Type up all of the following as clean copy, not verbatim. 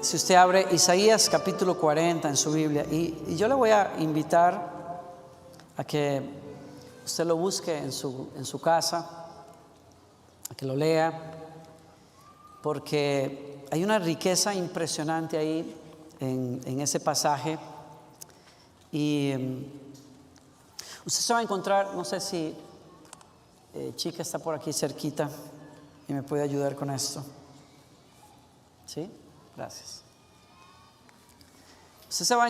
si usted abre Isaías capítulo 40 en su Biblia, y yo le voy a invitar a que usted lo busque en su casa, a que lo lea, porque hay una riqueza impresionante ahí en ese pasaje. Y usted se va a encontrar, no sé si Chica está por aquí cerquita y me puede ayudar con esto. ¿Sí? Gracias. Usted se va a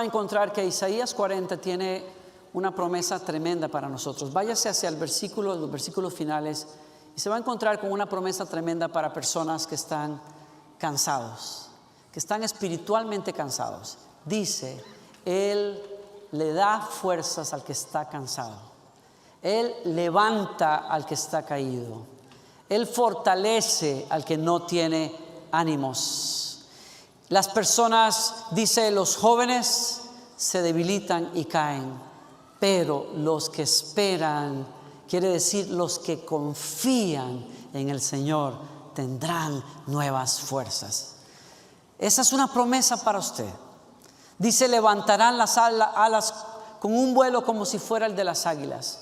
encontrar que Isaías 40 tiene una promesa tremenda para nosotros. Váyase hacia los versículos finales, y se va a encontrar con una promesa tremenda para personas que están cansados, que están espiritualmente cansados. Dice: Él le da fuerzas al que está cansado. Él levanta al que está caído. Él fortalece al que no tiene ánimos. Las personas, dice, los jóvenes se debilitan y caen, pero los que esperan, quiere decir los que confían en el Señor, tendrán nuevas fuerzas. Esa es una promesa para usted. Dice: levantarán las alas con un vuelo como si fuera el de las águilas.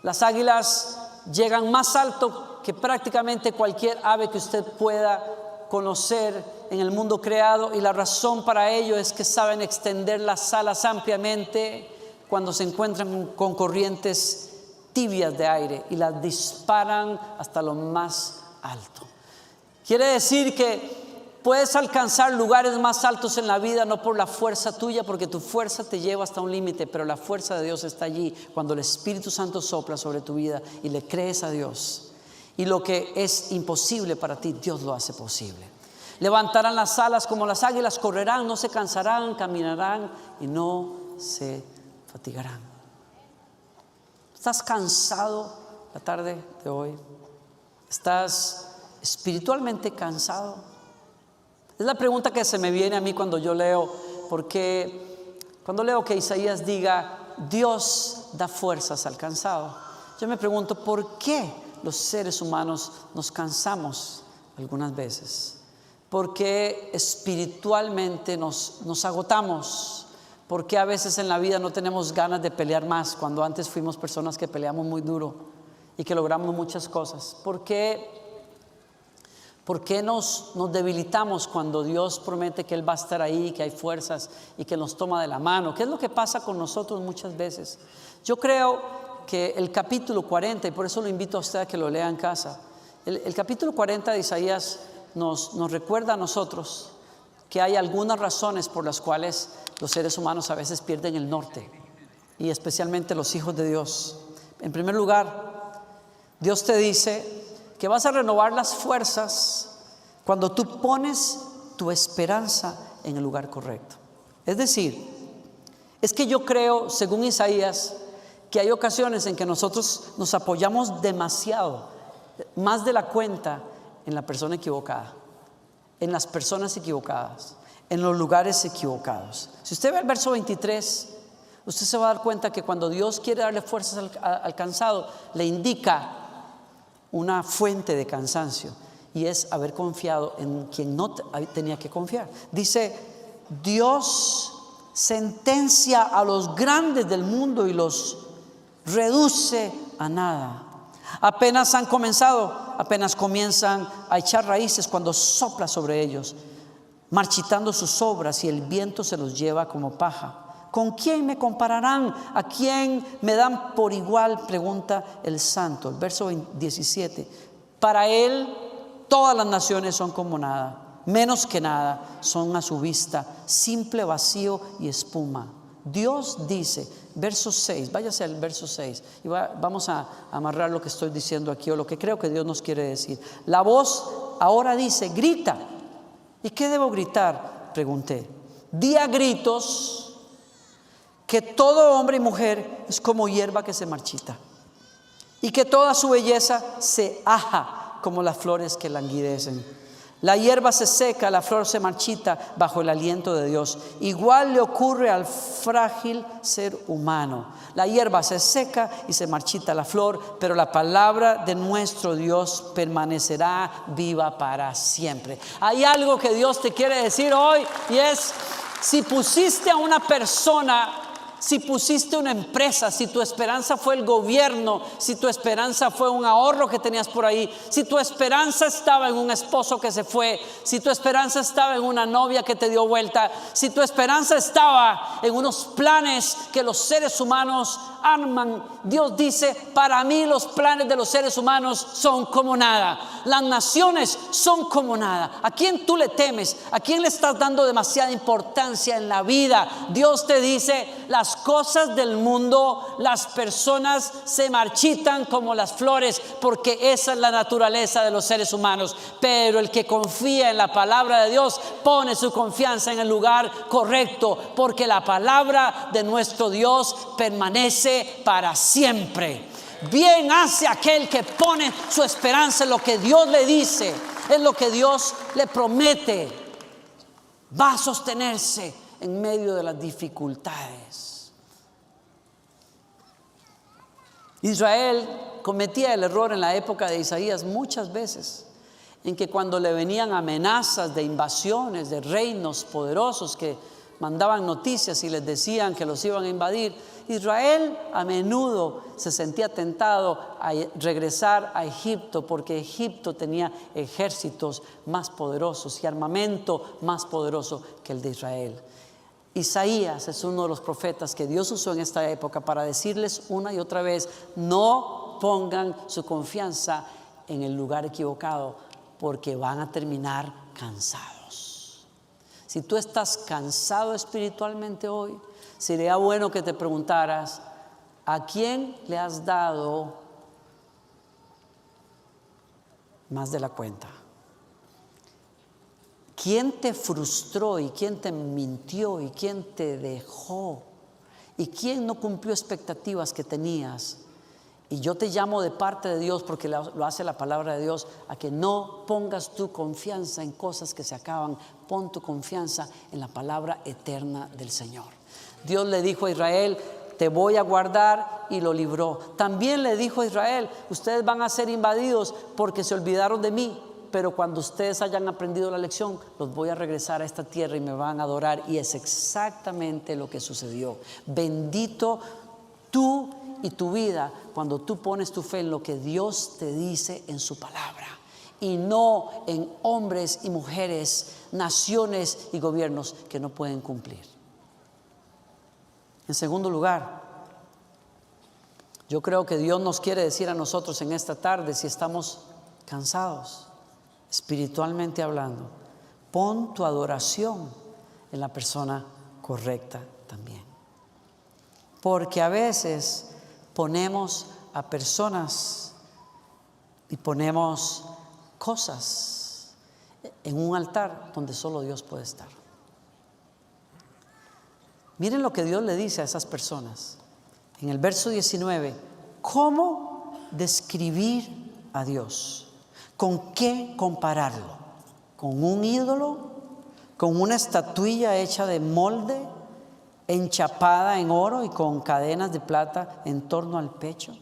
Las águilas llegan más alto que prácticamente cualquier ave que usted pueda conocer en el mundo creado, y la razón para ello es que saben extender las alas ampliamente cuando se encuentran con corrientes tibias de aire, y las disparan hasta lo más alto. Quiere decir que puedes alcanzar lugares más altos en la vida, no por la fuerza tuya, porque tu fuerza te lleva hasta un límite, pero la fuerza de Dios está allí cuando el Espíritu Santo sopla sobre tu vida y le crees a Dios. Y lo que es imposible para ti, Dios lo hace posible. Levantarán las alas como las águilas, correrán, no se cansarán, caminarán y no se fatigarán. ¿Estás cansado la tarde de hoy? ¿Estás espiritualmente cansado? Es la pregunta que se me viene a mí cuando yo leo, porque cuando leo que Isaías diga: Dios da fuerzas al cansado, yo me pregunto: ¿por qué los seres humanos nos cansamos algunas veces? ¿Por qué espiritualmente nos agotamos? ¿Por qué a veces en la vida no tenemos ganas de pelear más cuando antes fuimos personas que peleamos muy duro y que logramos muchas cosas? ¿Por qué nos debilitamos cuando Dios promete que Él va a estar ahí, que hay fuerzas y que nos toma de la mano? ¿Qué es lo que pasa con nosotros muchas veces? Yo creo que el capítulo 40, y por eso lo invito a usted a que lo lea en casa, el capítulo 40 de Isaías nos recuerda a nosotros que hay algunas razones por las cuales los seres humanos a veces pierden el norte, y especialmente los hijos de Dios. En primer lugar, Dios te dice que vas a renovar las fuerzas cuando tú pones tu esperanza en el lugar correcto. Es decir, es que yo creo, según Isaías, que hay ocasiones en que nosotros nos apoyamos demasiado, más de la cuenta, en la persona equivocada, en las personas equivocadas, en los lugares equivocados. Si usted ve el verso 23, usted se va a dar cuenta que cuando Dios quiere darle fuerzas al cansado, le indica una fuente de cansancio, y es haber confiado en quien no tenía que confiar. Dice: Dios sentencia a los grandes del mundo y los reduce a nada. Apenas han comenzado, apenas comienzan a echar raíces cuando sopla sobre ellos, marchitando sus obras, y el viento se los lleva como paja. ¿Con quién me compararán? ¿A quién me dan por igual?, pregunta el santo. El verso 17: para Él todas las naciones son como nada, menos que nada son a su vista, simple vacío y espuma. Dios dice, verso 6, váyase al verso 6 y vamos a amarrar lo que estoy diciendo aquí, o lo que creo que Dios nos quiere decir. La voz ahora dice: grita. ¿Y qué debo gritar?, pregunté. Di a gritos que todo hombre y mujer es como hierba que se marchita, y que toda su belleza se aja como las flores que languidecen. La hierba se seca, la flor se marchita bajo el aliento de Dios. Igual le ocurre al frágil ser humano. La hierba se seca y se marchita la flor, pero la palabra de nuestro Dios permanecerá viva para siempre. Hay algo que Dios te quiere decir hoy, y es: si pusiste a una persona, si pusiste una empresa, si tu esperanza fue el gobierno, si tu esperanza fue un ahorro que tenías por ahí, si tu esperanza estaba en un esposo que se fue, si tu esperanza estaba en una novia que te dio vuelta, si tu esperanza estaba en unos planes que los seres humanos arman, Dios dice: para mí los planes de los seres humanos son como nada. Las naciones son como nada. ¿A quién tú le temes? ¿A quién le estás dando demasiada importancia en la vida? Dios te dice: las cosas del mundo, las personas se marchitan como las flores, porque esa es la naturaleza de los seres humanos. Pero el que confía en la palabra de Dios pone su confianza en el lugar correcto, porque la palabra de nuestro Dios permanece para siempre. Bien hace aquel que pone su esperanza en lo que Dios le dice, en lo que Dios le promete. Va a sostenerse en medio de las dificultades. Israel cometía el error en la época de Isaías muchas veces, en que cuando le venían amenazas de invasiones de reinos poderosos que mandaban noticias y les decían que los iban a invadir, Israel a menudo se sentía tentado a regresar a Egipto, porque Egipto tenía ejércitos más poderosos y armamento más poderoso que el de Israel. Isaías es uno de los profetas que Dios usó en esta época para decirles una y otra vez: no pongan su confianza en el lugar equivocado, porque van a terminar cansados. Si tú estás cansado espiritualmente hoy, sería bueno que te preguntaras: ¿a quién le has dado más de la cuenta? ¿Quién te frustró y quién te mintió y quién te dejó? ¿Y quién no cumplió expectativas que tenías? Y yo te llamo de parte de Dios, porque lo hace la palabra de Dios, a que no pongas tu confianza en cosas que se acaban. Pon tu confianza en la palabra eterna del Señor. Dios le dijo a Israel: te voy a guardar, y lo libró. También le dijo a Israel: ustedes van a ser invadidos porque se olvidaron de mí, pero cuando ustedes hayan aprendido la lección, los voy a regresar a esta tierra y me van a adorar. Y es exactamente lo que sucedió. Bendito tú y tu vida cuando tú pones tu fe en lo que Dios te dice en su palabra, y no en hombres y mujeres, naciones y gobiernos que no pueden cumplir. En segundo lugar, yo creo que Dios nos quiere decir a nosotros en esta tarde, si estamos cansados espiritualmente hablando, pon tu adoración en la persona correcta también. Porque a veces ponemos a personas y ponemos cosas en un altar donde solo Dios puede estar. Miren lo que Dios le dice a esas personas en el verso 19. ¿Cómo describir a Dios? ¿Con qué compararlo? ¿Con un ídolo? ¿Con una estatuilla hecha de molde, enchapada en oro y con cadenas de plata en torno al pecho?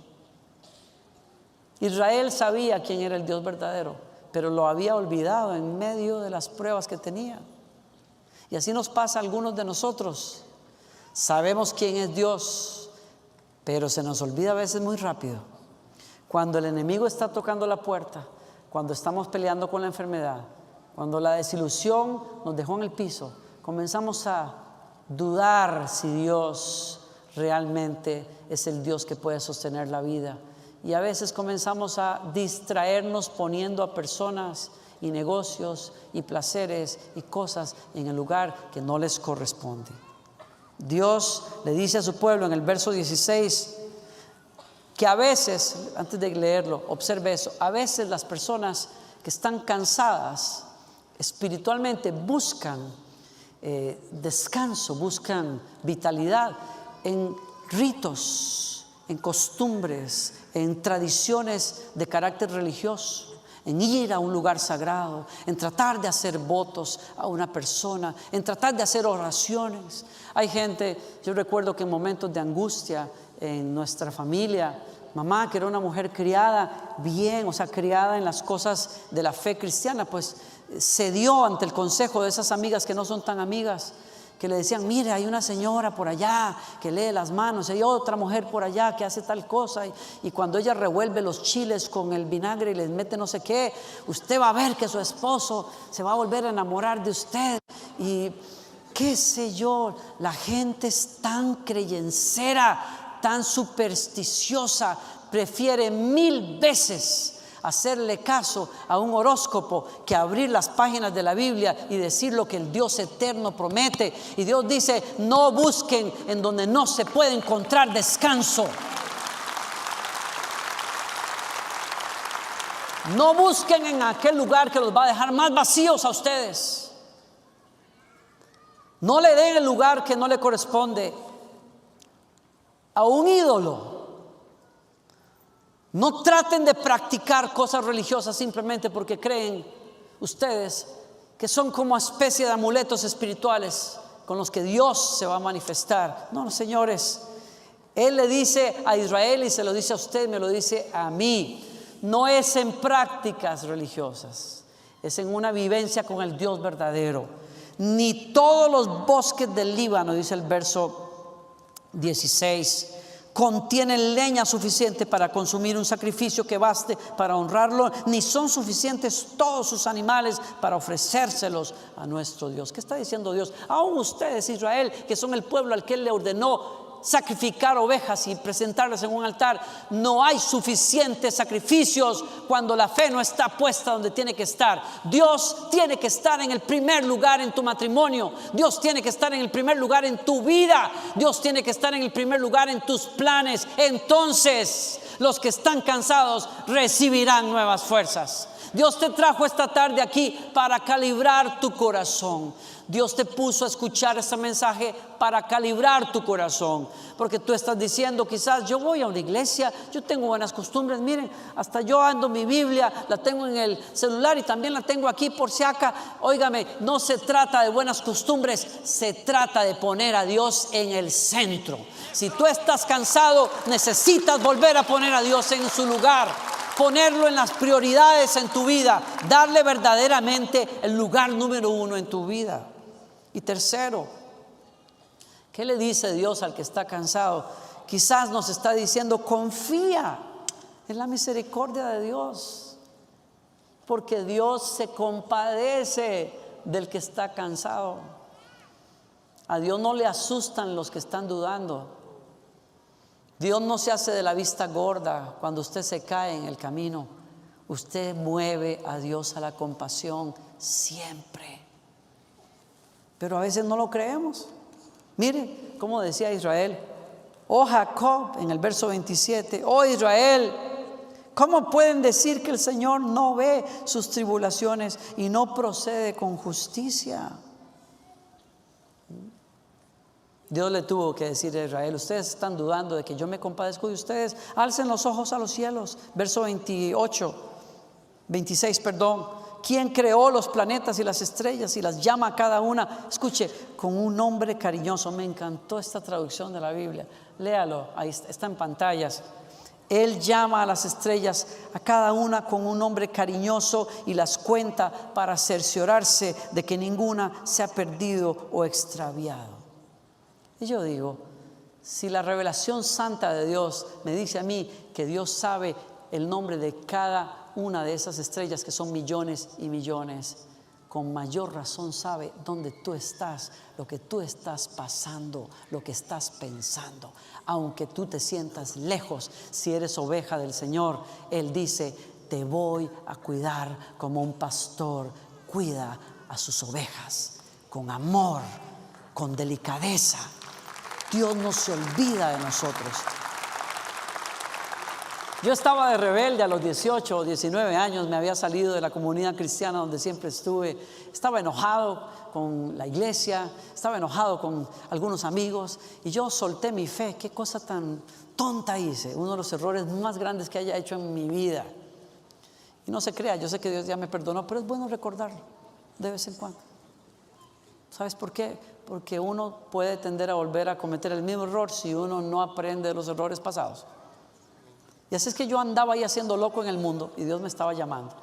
Israel sabía quién era el Dios verdadero, pero lo había olvidado en medio de las pruebas que tenía. Y así nos pasa a algunos de nosotros. Sabemos quién es Dios, pero se nos olvida a veces muy rápido. Cuando el enemigo está tocando la puerta, cuando estamos peleando con la enfermedad, cuando la desilusión nos dejó en el piso, comenzamos a dudar si Dios realmente es el Dios que puede sostener la vida. Y a veces comenzamos a distraernos poniendo a personas y negocios y placeres y cosas en el lugar que no les corresponde. Dios le dice a su pueblo en el verso 16 que a veces, antes de leerlo, observe eso, a veces las personas que están cansadas espiritualmente buscan descanso, buscan vitalidad en ritos, en costumbres, en tradiciones de carácter religioso, en ir a un lugar sagrado, en tratar de hacer votos a una persona, en tratar de hacer oraciones. Hay gente, yo recuerdo que en momentos de angustia en nuestra familia, mamá, que era una mujer criada bien, o sea, criada en las cosas de la fe cristiana, pues cedió ante el consejo de esas amigas que no son tan amigas, que le decían: mire, hay una señora por allá que lee las manos, hay otra mujer por allá que hace tal cosa, y cuando ella revuelve los chiles con el vinagre y les mete no sé qué, usted va a ver que su esposo se va a volver a enamorar de usted. Y qué sé yo, la gente es tan creyencera, tan supersticiosa, prefiere 1000 veces hacerle caso a un horóscopo que abrir las páginas de la Biblia y decir lo que el Dios eterno promete. Y Dios dice: no busquen en donde no se puede encontrar descanso. No busquen en aquel lugar que los va a dejar más vacíos a ustedes. No le den el lugar que no le corresponde a un ídolo. No traten de practicar cosas religiosas simplemente porque creen ustedes que son como especie de amuletos espirituales con los que Dios se va a manifestar. No, señores, Él le dice a Israel y se lo dice a usted, me lo dice a mí. No es en prácticas religiosas, es en una vivencia con el Dios verdadero. Ni todos los bosques del Líbano, dice el verso 16, contienen leña suficiente para consumir un sacrificio que baste para honrarlo, ni son suficientes todos sus animales para ofrecérselos a nuestro Dios. ¿Qué está diciendo Dios? Aún ustedes, Israel, que son el pueblo al que Él le ordenó sacrificar ovejas y presentarlas en un altar, no hay suficientes sacrificios cuando la fe no está puesta donde tiene que estar. Dios tiene que estar en el primer lugar en tu matrimonio. Dios tiene que estar en el primer lugar en tu vida. Dios tiene que estar en el primer lugar en tus planes. Entonces los que están cansados recibirán nuevas fuerzas. Dios te trajo esta tarde aquí para calibrar tu corazón. Dios te puso a escuchar este mensaje para calibrar tu corazón, porque tú estás diciendo: quizás yo voy a una iglesia, yo tengo buenas costumbres, miren, hasta yo ando mi Biblia, la tengo en el celular y también la tengo aquí por si acá. Óigame, no se trata de buenas costumbres, se trata de poner a Dios en el centro. Si tú estás cansado, necesitas volver a poner a Dios en su lugar, ponerlo en las prioridades en tu vida, darle verdaderamente el lugar número 1 en tu vida. Y tercero, ¿qué le dice Dios al que está cansado? Quizás nos está diciendo: confía en la misericordia de Dios, porque Dios se compadece del que está cansado. A Dios no le asustan los que están dudando. Dios no se hace de la vista gorda cuando usted se cae en el camino. Usted mueve a Dios a la compasión siempre. Pero a veces no lo creemos. Mire cómo decía Israel: oh Jacob, en el verso 27, oh Israel, ¿cómo pueden decir que el Señor no ve sus tribulaciones y no procede con justicia? Dios le tuvo que decir a Israel: ustedes están dudando de que yo me compadezco de ustedes, alcen los ojos a los cielos. Verso 26, ¿quién creó los planetas y las estrellas y las llama a cada una? Escuche, con un nombre cariñoso. Me encantó esta traducción de la Biblia. Léalo, ahí está en pantallas. Él llama a las estrellas a cada una con un nombre cariñoso y las cuenta para cerciorarse de que ninguna se ha perdido o extraviado. Y yo digo, si la revelación santa de Dios me dice a mí que Dios sabe el nombre de cada una de esas estrellas, que son millones y millones, con mayor razón sabe dónde tú estás, lo que tú estás pasando, lo que estás pensando. Aunque tú te sientas lejos, si eres oveja del Señor, Él dice: te voy a cuidar como un pastor cuida a sus ovejas, con amor, con delicadeza. Dios no se olvida de nosotros. Yo estaba de rebelde a los 18 o 19 años, me había salido de la comunidad cristiana donde siempre estuve. Estaba enojado con la iglesia, estaba enojado con algunos amigos y yo solté mi fe. Qué cosa tan tonta hice, uno de los errores más grandes que haya hecho en mi vida. Y no se crea, yo sé que Dios ya me perdonó, pero es bueno recordarlo de vez en cuando. ¿Sabes por qué? Porque uno puede tender a volver a cometer el mismo error si uno no aprende de los errores pasados. Y así es que yo andaba ahí haciendo loco en el mundo y Dios me estaba llamando.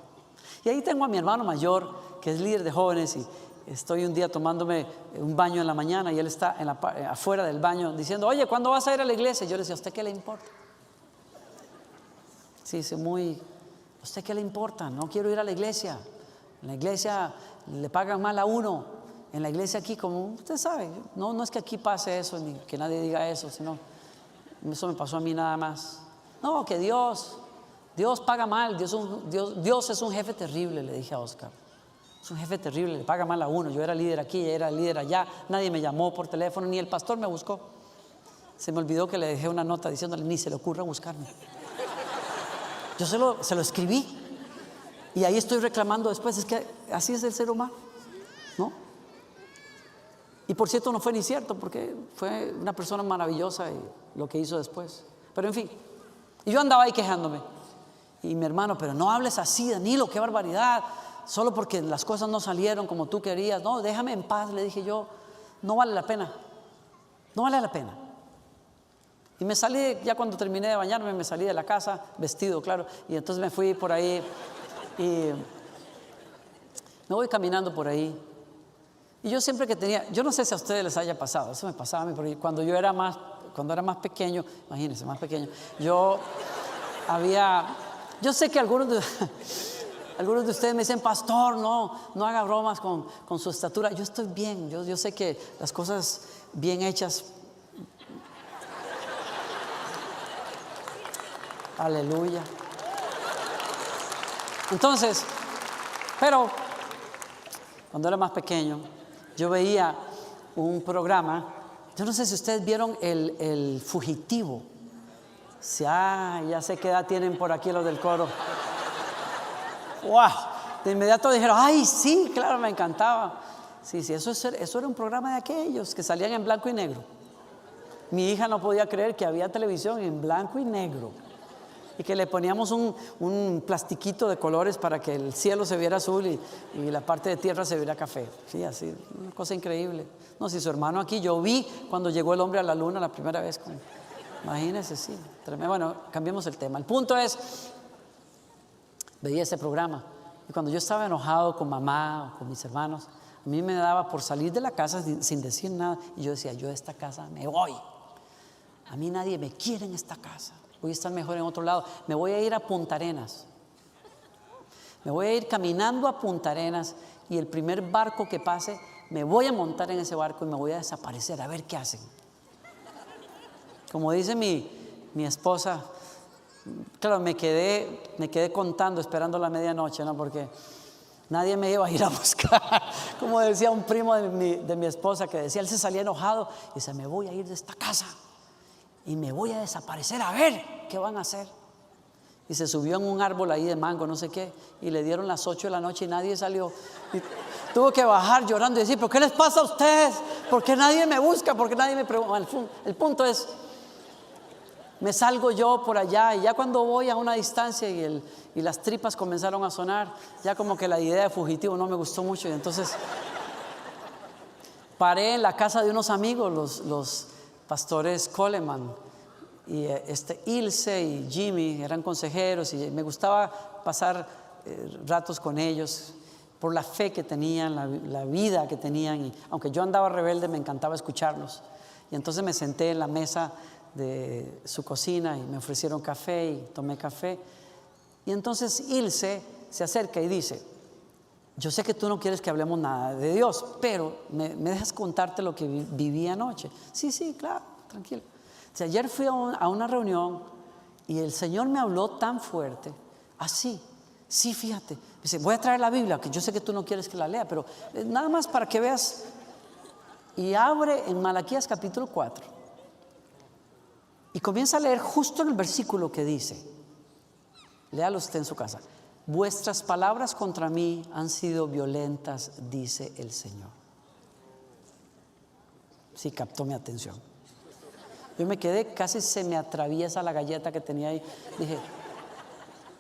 Y ahí tengo a mi hermano mayor, que es líder de jóvenes, y estoy un día tomándome un baño en la mañana y él está afuera del baño diciendo: oye, ¿cuándo vas a ir a la iglesia? Y yo le decía: ¿a usted qué le importa? Sí, dice ¿a usted qué le importa? No quiero ir a la iglesia. En la iglesia le pagan mal a uno. En la iglesia aquí, como usted sabe, no es que aquí pase eso, ni que nadie diga eso, sino eso me pasó a mí nada más. No, que Dios paga mal. Dios es un jefe terrible, le dije a Oscar. Es un jefe terrible, le paga mal a uno. Yo era líder aquí, ella era líder allá. Nadie me llamó por teléfono, ni el pastor me buscó. Se me olvidó que le dejé una nota diciéndole: ni se le ocurra buscarme. Yo se lo escribí. Y ahí estoy reclamando después. Es que así es el ser humano, ¿no? Y por cierto, no fue ni cierto, porque fue una persona maravillosa y lo que hizo después. Pero en fin, y yo andaba ahí quejándome. Y mi hermano: pero no hables así, Danilo, qué barbaridad. Solo porque las cosas no salieron como tú querías. No, déjame en paz, le dije yo. No vale la pena. No vale la pena. Y me salí, ya cuando terminé de bañarme, me salí de la casa, vestido, claro. Y entonces me fui por ahí y me voy caminando por ahí. Y yo siempre que tenía, yo no sé si a ustedes les haya pasado, eso me pasaba a mí, porque cuando era más pequeño, imagínense, más pequeño, yo sé que algunos de ustedes me dicen: pastor, no haga bromas con su estatura. Yo estoy bien, yo sé que las cosas bien hechas, aleluya. Entonces, pero cuando era más pequeño, yo veía un programa. Yo no sé si ustedes vieron el Fugitivo. Ya sé qué edad tienen por aquí los del coro. ¡Wow! De inmediato dijeron: ¡ay, sí, claro, me encantaba! Sí, eso era un programa de aquellos que salían en blanco y negro. Mi hija no podía creer que había televisión en blanco y negro. Y que le poníamos un plastiquito de colores para que el cielo se viera azul y la parte de tierra se viera café. Sí, así, una cosa increíble. No, si su hermano aquí, yo vi cuando llegó el hombre a la luna la primera vez. Imagínense, sí. Bueno, cambiemos el tema. El punto es, veía ese programa. Y cuando yo estaba enojado con mamá o con mis hermanos, a mí me daba por salir de la casa sin decir nada. Y yo decía: yo de esta casa me voy. A mí nadie me quiere en esta casa. Voy a estar mejor en otro lado. Me voy a ir a Punta Arenas. Me voy a ir caminando a Punta Arenas, y el primer barco que pase, me voy a montar en ese barco y me voy a desaparecer a ver qué hacen. Como dice mi esposa, claro, me quedé contando, esperando la medianoche, ¿no? Porque nadie me iba a ir a buscar. Como decía un primo de mi esposa, que decía, él se salía enojado y dice: me voy a ir de esta casa y me voy a desaparecer a ver qué van a hacer. Y se subió en un árbol ahí de mango, no sé qué, y le dieron las 8 de la noche y nadie salió. Y tuvo que bajar llorando y decir: ¿pero qué les pasa a ustedes? ¿Por qué nadie me busca? ¿Por qué nadie me pregunta? El punto es, me salgo yo por allá, y ya cuando voy a una distancia y las tripas comenzaron a sonar, ya como que la idea de fugitivo no me gustó mucho. Y entonces paré en la casa de unos amigos, los pastores Coleman, y Ilse y Jimmy eran consejeros, y me gustaba pasar ratos con ellos por la fe que tenían, la vida que tenían, y aunque yo andaba rebelde, me encantaba escucharlos. Y entonces me senté en la mesa de su cocina y me ofrecieron café y tomé café. Y entonces Ilse se acerca y dice: yo sé que tú no quieres que hablemos nada de Dios, pero ¿me dejas contarte lo que viví anoche? Sí, claro, tranquilo. O sea, ayer fui a una reunión y el Señor me habló tan fuerte, así. Sí, fíjate. Dice: voy a traer la Biblia, que yo sé que tú no quieres que la lea, pero nada más para que veas. Y abre en Malaquías capítulo 4 y comienza a leer justo en el versículo que dice, léalo usted en su casa: vuestras palabras contra mí han sido violentas, dice el Señor. Sí, captó mi atención. Yo me quedé, casi se me atraviesa la galleta que tenía ahí. Dije: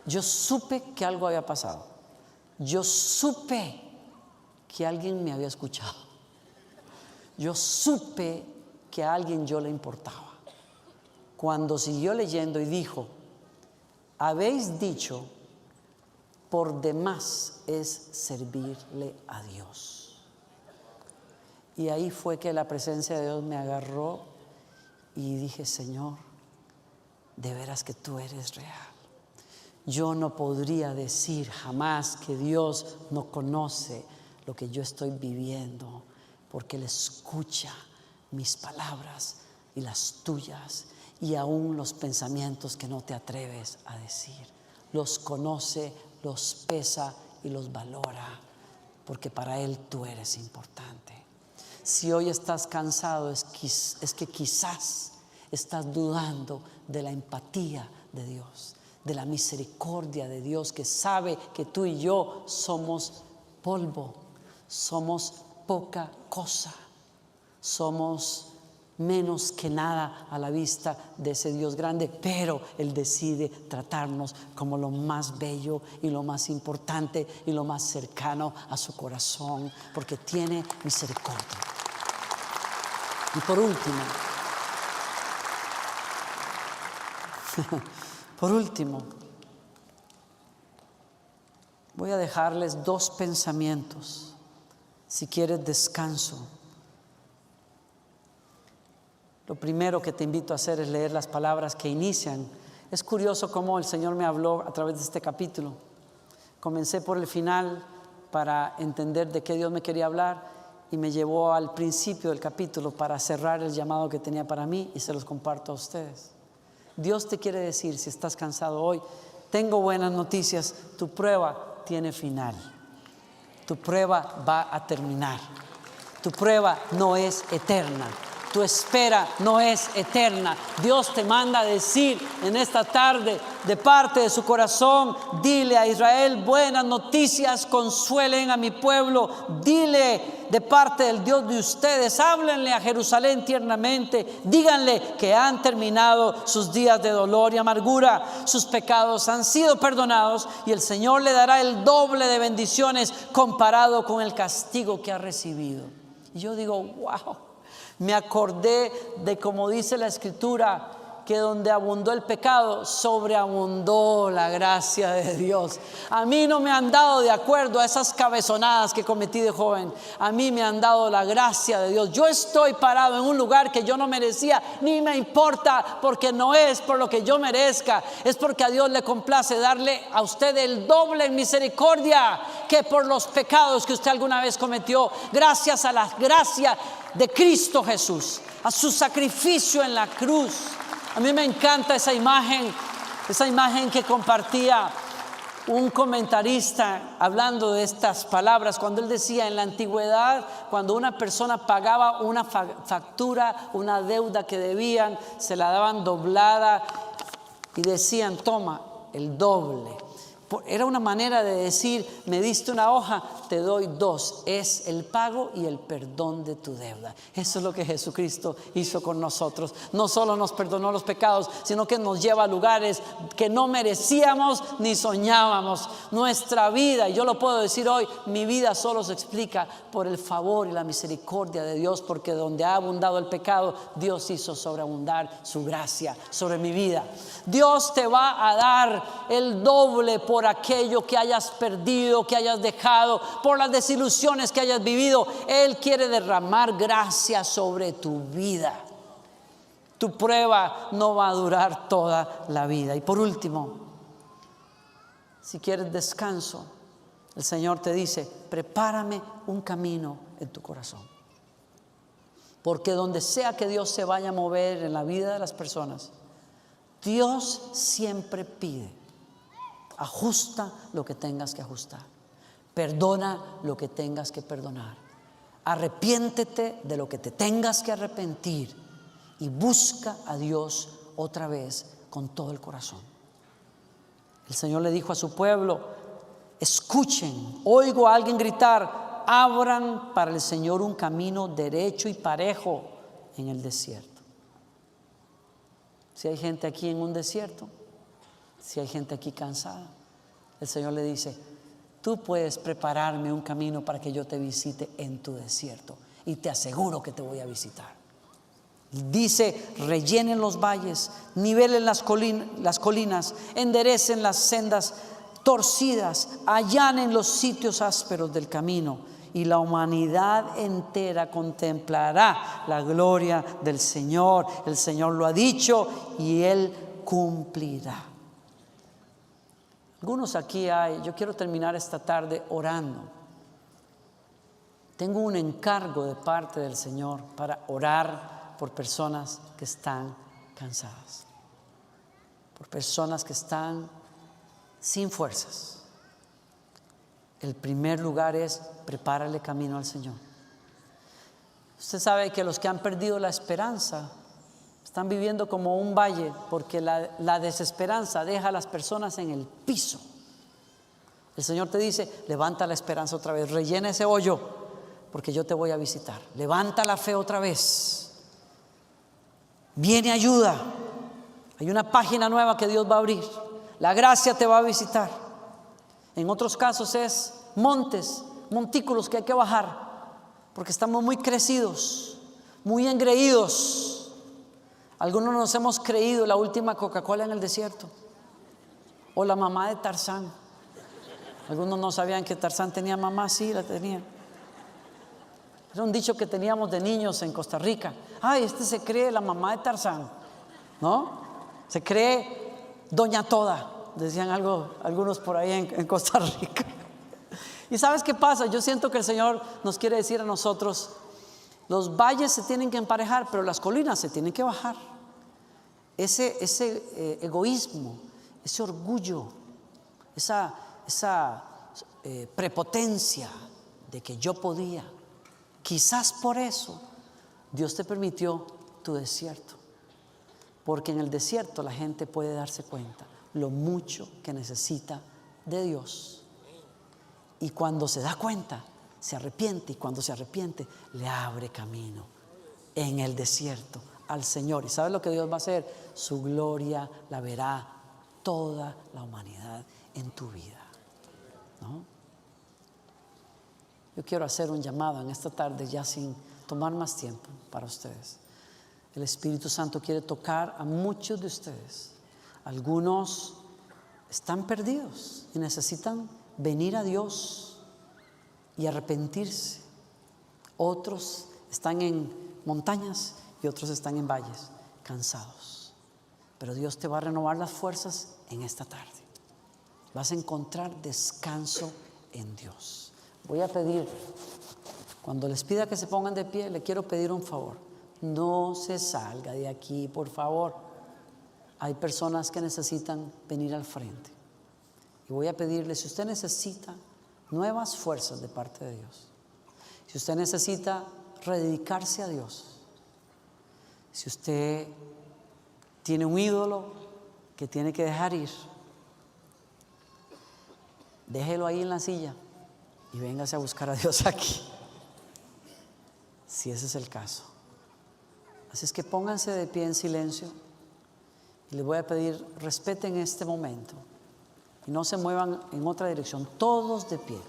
Yo supe que algo había pasado. Yo supe que alguien me había escuchado. Yo supe que a alguien yo le importaba. Cuando siguió leyendo y dijo: habéis dicho, por demás es servirle a Dios. Y ahí fue que la presencia de Dios me agarró y dije: Señor, de veras que tú eres real. Yo no podría decir jamás que Dios no conoce lo que yo estoy viviendo, porque Él escucha mis palabras y las tuyas, y aún los pensamientos que no te atreves a decir. Los conoce, los pesa y los valora, porque para Él tú eres importante. Si hoy estás cansado, es que quizás estás dudando de la empatía de Dios, de la misericordia de Dios, que sabe que tú y yo somos polvo, somos poca cosa, somos menos que nada a la vista de ese Dios grande, pero Él decide tratarnos como lo más bello y lo más importante y lo más cercano a su corazón, porque tiene misericordia. Y por último, voy a dejarles 2 pensamientos. Si quieres descanso, lo primero que te invito a hacer es leer las palabras que inician. Es curioso cómo el Señor me habló a través de este capítulo. Comencé por el final para entender de qué Dios me quería hablar, y me llevó al principio del capítulo para cerrar el llamado que tenía para mí, y se los comparto a ustedes. Dios te quiere decir, si estás cansado hoy: tengo buenas noticias, tu prueba tiene final. Tu prueba va a terminar. Tu prueba no es eterna. Tu espera no es eterna. Dios te manda a decir en esta tarde, de parte de su corazón: dile a Israel buenas noticias, consuelen a mi pueblo. Dile de parte del Dios de ustedes, háblenle a Jerusalén tiernamente, díganle que han terminado sus días de dolor y amargura, sus pecados han sido perdonados, y el Señor le dará el doble de bendiciones comparado con el castigo que ha recibido. Y yo digo: wow. Me acordé de como dice la Escritura, que donde abundó el pecado, sobreabundó la gracia de Dios. A mí no me han dado de acuerdo a esas cabezonadas que cometí de joven. A mí me han dado la gracia de Dios. Yo estoy parado en un lugar que yo no merecía, ni me importa, porque no es por lo que yo merezca, es porque a Dios le complace darle a usted el doble en misericordia que por los pecados que usted alguna vez cometió, gracias a la gracia de Cristo Jesús, a su sacrificio en la cruz. A mí me encanta esa imagen que compartía un comentarista hablando de estas palabras, cuando él decía: en la antigüedad, cuando una persona pagaba una factura, una deuda que debían, se la daban doblada y decían: toma el doble. Era una manera de decir: me diste una hoja, te doy 2. Es el pago y el perdón de tu deuda. Eso es lo que Jesucristo hizo con nosotros. No solo nos perdonó los pecados, sino que nos lleva a lugares que no merecíamos ni soñábamos. Nuestra vida, y yo lo puedo decir hoy, mi vida solo se explica por el favor y la misericordia de Dios, porque donde ha abundado el pecado, Dios hizo sobreabundar su gracia sobre mi vida. Dios te va a dar el doble por aquello que hayas perdido, que hayas dejado, por las desilusiones que hayas vivido. Él quiere derramar gracia sobre tu vida. Tu prueba no va a durar toda la vida. Y por último, si quieres descanso, el Señor te dice: prepárame un camino en tu corazón. Porque donde sea que Dios se vaya a mover en la vida de las personas, Dios siempre pide: ajusta lo que tengas que ajustar, perdona lo que tengas que perdonar, arrepiéntete de lo que te tengas que arrepentir, y busca a Dios otra vez con todo el corazón. El Señor le dijo a su pueblo: escuchen, oigo a alguien gritar: abran para el Señor un camino derecho y parejo en el desierto. Si hay gente aquí en un desierto, Si hay gente aquí cansada, el Señor le dice: tú puedes prepararme un camino para que yo te visite en tu desierto, y te aseguro que te voy a visitar. Dice: rellenen los valles, nivelen las colinas, enderecen las sendas torcidas, allanen los sitios ásperos del camino, y la humanidad entera contemplará la gloria del Señor. El Señor lo ha dicho y Él cumplirá. Algunos aquí yo quiero terminar esta tarde orando. Tengo un encargo de parte del Señor para orar por personas que están cansadas, por personas que están sin fuerzas. El primer lugar es: prepárale camino al Señor. Usted sabe que los que han perdido la esperanza están viviendo como un valle, porque la desesperanza deja a las personas en el piso. El Señor te dice: levanta la esperanza otra vez, rellena ese hoyo, porque yo te voy a visitar. Levanta la fe otra vez. Viene ayuda. Hay una página nueva que Dios va a abrir. La gracia te va a visitar. En otros casos es montículos que hay que bajar, porque estamos muy crecidos, muy engreídos. Algunos nos hemos creído la última Coca-Cola en el desierto, o la mamá de Tarzán. Algunos no sabían que Tarzán tenía mamá. Sí, la tenía. Era un dicho que teníamos de niños en Costa Rica: ay, este se cree la mamá de Tarzán, ¿no? Se cree Doña Toda, decían algunos por ahí en Costa Rica. ¿Y sabes qué pasa? Yo siento que el Señor nos quiere decir a nosotros: los valles se tienen que emparejar, pero las colinas se tienen que bajar. Ese egoísmo, ese orgullo, esa prepotencia de que yo podía. Quizás por eso Dios te permitió tu desierto, porque en el desierto la gente puede darse cuenta lo mucho que necesita de Dios, y cuando se da cuenta se arrepiente, y cuando se arrepiente le abre camino en el desierto al Señor. ¿Y sabes lo que Dios va a hacer? Su gloria la verá toda la humanidad en tu vida, ¿no? Yo quiero hacer un llamado en esta tarde, ya sin tomar más tiempo para ustedes. El Espíritu Santo quiere tocar a muchos de ustedes. Algunos están perdidos y necesitan venir a Dios y arrepentirse. Otros están en montañas y otros están en valles, cansados. Pero Dios te va a renovar las fuerzas en esta tarde. Vas a encontrar descanso en Dios. Voy a pedir, cuando les pida que se pongan de pie, le quiero pedir un favor: no se salga de aquí, por favor. Hay personas que necesitan venir al frente, y voy a pedirle: si usted necesita nuevas fuerzas de parte de Dios, si usted necesita rededicarse a Dios, si usted tiene un ídolo que tiene que dejar ir, déjelo ahí en la silla y véngase a buscar a Dios aquí, si ese es el caso. Así es que pónganse de pie en silencio, y les voy a pedir: respeten este momento y no se muevan en otra dirección. Todos de pie,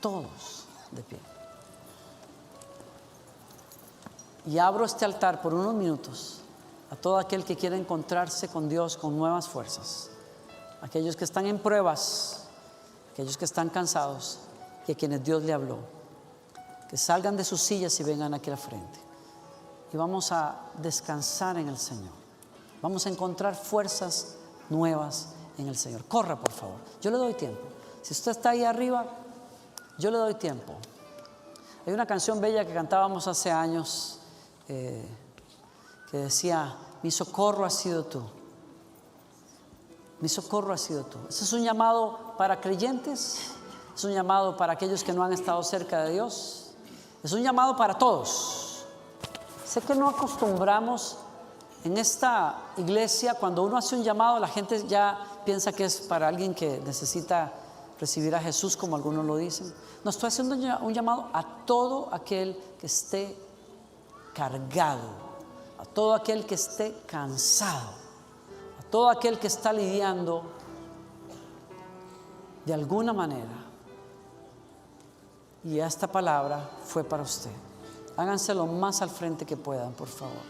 todos de pie. Y abro este altar por unos minutos a todo aquel que quiera encontrarse con Dios con nuevas fuerzas, aquellos que están en pruebas, aquellos que están cansados, y a quienes Dios le habló, que salgan de sus sillas y vengan aquí al frente, y vamos a descansar en el Señor. Vamos a encontrar fuerzas nuevas en el Señor. Corra, por favor, yo le doy tiempo. Si usted está ahí arriba, yo le doy tiempo. Hay una canción bella que cantábamos hace años, que decía: mi socorro ha sido tú, mi socorro ha sido tú. Ese es un llamado para creyentes, es un llamado para aquellos que no han estado cerca de Dios, es un llamado para todos. Sé que no acostumbramos en esta iglesia, cuando uno hace un llamado, la gente ya piensa que es para alguien que necesita recibir a Jesús, como algunos lo dicen. No, estoy haciendo un llamado a todo aquel que esté cargado, a todo aquel que esté cansado, a todo aquel que está lidiando de alguna manera, y esta palabra fue para usted. Háganse lo más al frente que puedan, por favor.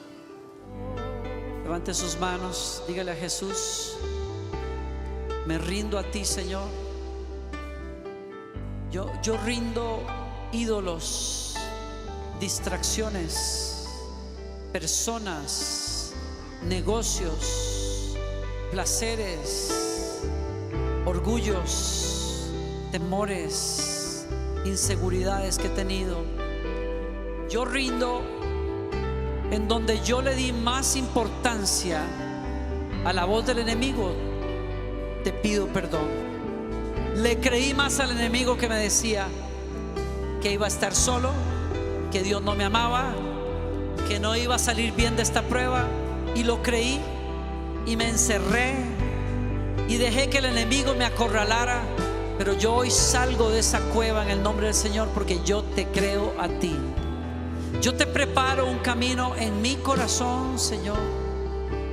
Levante sus manos, dígale a Jesús: me rindo a ti, Señor. Yo rindo ídolos, distracciones, personas, negocios, placeres, orgullos, temores, inseguridades que he tenido. Yo rindo en donde yo le di más importancia a la voz del enemigo. Te pido perdón. Le creí más al enemigo que me decía que iba a estar solo, que Dios no me amaba, que no iba a salir bien de esta prueba, y lo creí y me encerré y dejé que el enemigo me acorralara. Pero yo hoy salgo de esa cueva en el nombre del Señor, porque yo te creo a ti. Yo te preparo un camino en mi corazón, Señor.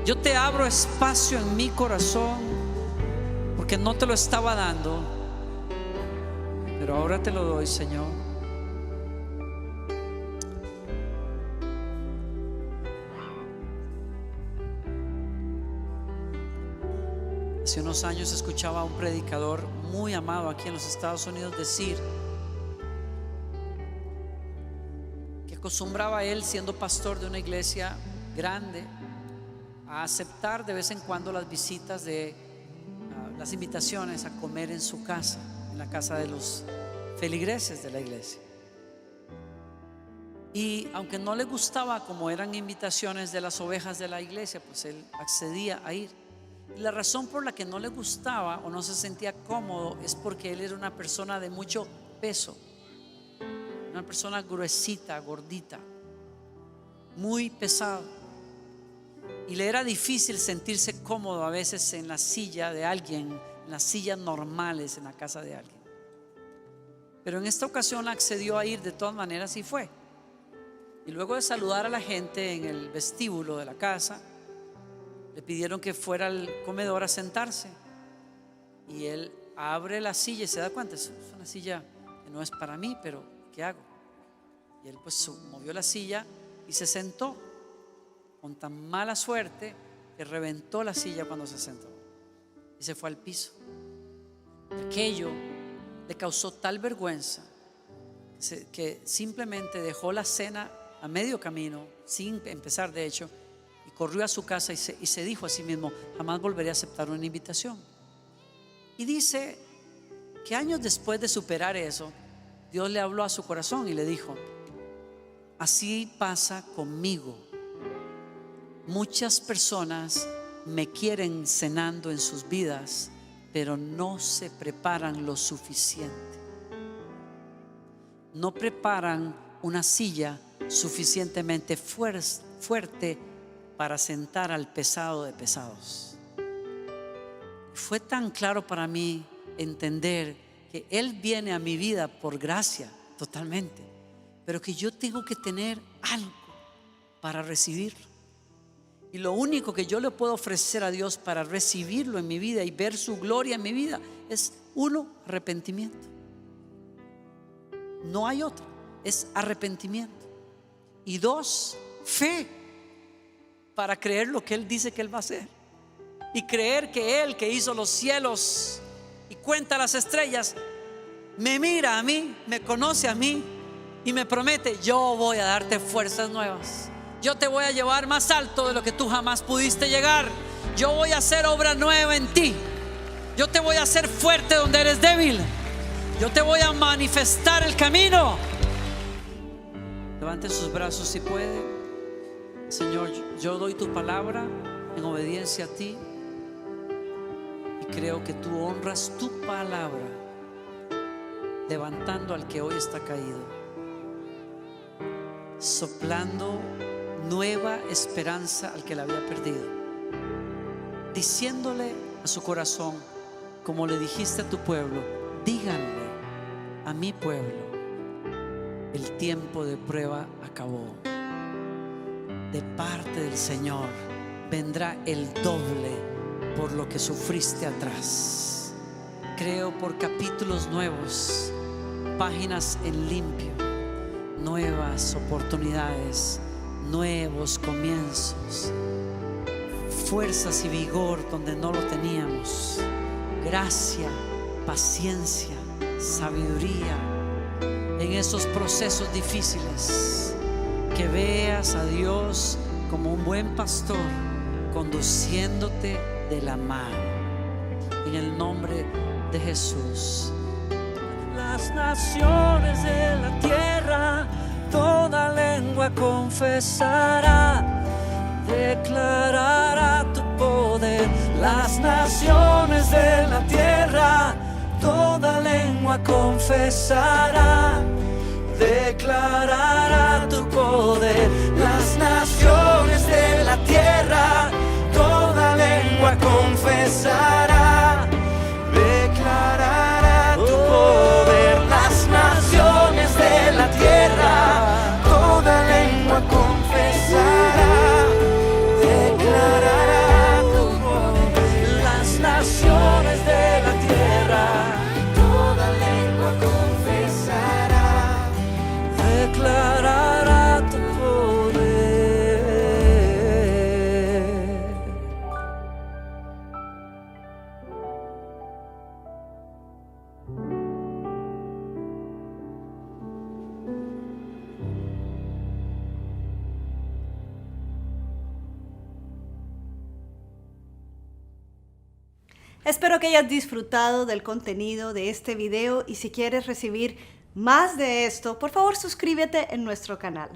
Yo te abro espacio en mi corazón, porque no te lo estaba dando, pero ahora te lo doy, Señor. Hace unos años escuchaba a un predicador muy amado aquí en los Estados Unidos decir que acostumbraba él, siendo pastor de una iglesia grande, a aceptar de vez en cuando las visitas de las invitaciones a comer en su casa, en la casa de los feligreses de la iglesia. Y aunque no le gustaba como eran invitaciones de las ovejas de la iglesia, pues él accedía a ir. Y la razón por la que no le gustaba o no se sentía cómodo es porque él era una persona de mucho peso, una persona gruesita, gordita, muy pesado, y le era difícil sentirse cómodo a veces en la silla de alguien, en las sillas normales en la casa de alguien. Pero en esta ocasión accedió a ir de todas maneras y fue. Y luego de saludar a la gente en el vestíbulo de la casa, le pidieron que fuera al comedor a sentarse, y él abre la silla y se da cuenta: es una silla que no es para mí, pero ¿qué hago? Y él pues movió la silla y se sentó, con tan mala suerte que reventó la silla cuando se sentó y se fue al piso. Aquello le causó tal vergüenza que simplemente dejó la cena a medio camino, sin empezar de hecho, y corrió a su casa y se dijo a sí mismo: jamás volveré a aceptar una invitación. Y dice que años después de superar eso, Dios le habló a su corazón y le dijo: así pasa conmigo. Muchas personas me quieren cenando en sus vidas, pero no se preparan lo suficiente. No preparan una silla suficientemente fuerte para sentar al pesado de pesados. Fue tan claro para mí entender que Él viene a mi vida por gracia totalmente, pero que yo tengo que tener algo para recibirlo. Y lo único que yo le puedo ofrecer a Dios para recibirlo en mi vida y ver su gloria en mi vida es, uno, arrepentimiento. No hay otro, es arrepentimiento. Y dos, fe, para creer lo que Él dice que Él va a hacer. Y creer que Él, que hizo los cielos y cuenta las estrellas, me mira a mí, me conoce a mí y me promete: yo voy a darte fuerzas nuevas. Yo te voy a llevar más alto de lo que tú jamás pudiste llegar. Yo voy a hacer obra nueva en ti. Yo te voy a hacer fuerte donde eres débil. Yo te voy a manifestar el camino. Levante sus brazos si puede. Señor, yo doy tu palabra en obediencia a ti, y creo que tú honras tu palabra levantando al que hoy está caído, soplando nueva esperanza al que la había perdido, diciéndole a su corazón, como le dijiste a tu pueblo: díganle a mi pueblo, el tiempo de prueba acabó. De parte del Señor vendrá el doble por lo que sufriste atrás. Creo por capítulos nuevos, páginas en limpio, nuevas oportunidades, nuevos comienzos, fuerzas y vigor donde no lo teníamos, gracia, paciencia, sabiduría en esos procesos difíciles. Que veas a Dios como un buen pastor conduciéndote de la mano, en el nombre de Jesús. Las naciones de la tierra, toda lengua confesará, declarará tu poder. Las naciones de la tierra, toda lengua confesará, declarará tu poder. Las naciones de la tierra, toda lengua confesará, declarará tu poder. Las naciones de la tierra, toda lengua confesará, declarará tu poder. Las naciones de la tierra, toda lengua confesará, declarará tu poder. Espero que hayas disfrutado del contenido de este video y si quieres recibir más de esto, por favor suscríbete en nuestro canal.